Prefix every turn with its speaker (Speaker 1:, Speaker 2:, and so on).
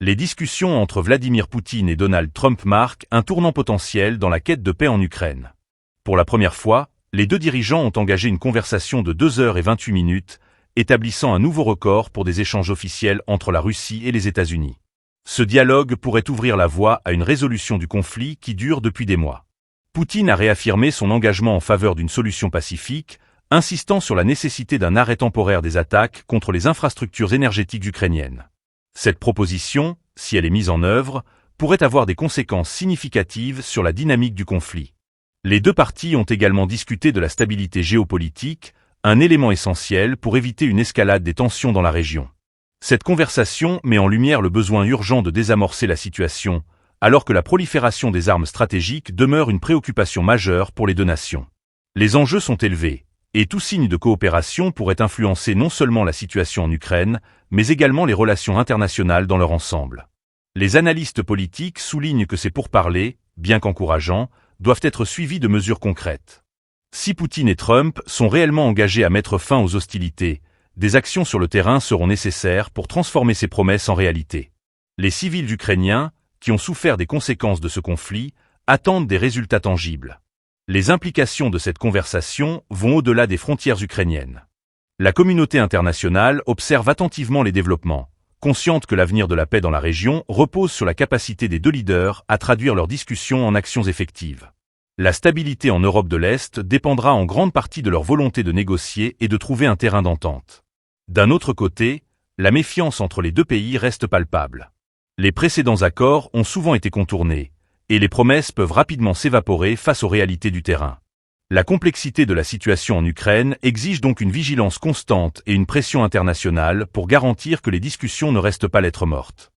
Speaker 1: Les discussions entre Vladimir Poutine et Donald Trump marquent un tournant potentiel dans la quête de paix en Ukraine. Pour la première fois, les deux dirigeants ont engagé une conversation de 2 heures et 28 minutes, établissant un nouveau record pour des échanges officiels entre la Russie et les États-Unis. Ce dialogue pourrait ouvrir la voie à une résolution du conflit qui dure depuis des mois. Poutine a réaffirmé son engagement en faveur d'une solution pacifique, insistant sur la nécessité d'un arrêt temporaire des attaques contre les infrastructures énergétiques ukrainiennes. Cette proposition, si elle est mise en œuvre, pourrait avoir des conséquences significatives sur la dynamique du conflit. Les deux parties ont également discuté de la stabilité géopolitique, un élément essentiel pour éviter une escalade des tensions dans la région. Cette conversation met en lumière le besoin urgent de désamorcer la situation, alors que la prolifération des armes stratégiques demeure une préoccupation majeure pour les deux nations. Les enjeux sont élevés, et tout signe de coopération pourrait influencer non seulement la situation en Ukraine, mais également les relations internationales dans leur ensemble. Les analystes politiques soulignent que ces pourparlers, bien qu'encourageants, doivent être suivis de mesures concrètes. Si Poutine et Trump sont réellement engagés à mettre fin aux hostilités, des actions sur le terrain seront nécessaires pour transformer ces promesses en réalité. Les civils ukrainiens, qui ont souffert des conséquences de ce conflit, attendent des résultats tangibles. Les implications de cette conversation vont au-delà des frontières ukrainiennes. La communauté internationale observe attentivement les développements, consciente que l'avenir de la paix dans la région repose sur la capacité des deux leaders à traduire leurs discussions en actions effectives. La stabilité en Europe de l'Est dépendra en grande partie de leur volonté de négocier et de trouver un terrain d'entente. D'un autre côté, la méfiance entre les deux pays reste palpable. Les précédents accords ont souvent été contournés, et les promesses peuvent rapidement s'évaporer face aux réalités du terrain. La complexité de la situation en Ukraine exige donc une vigilance constante et une pression internationale pour garantir que les discussions ne restent pas lettre morte.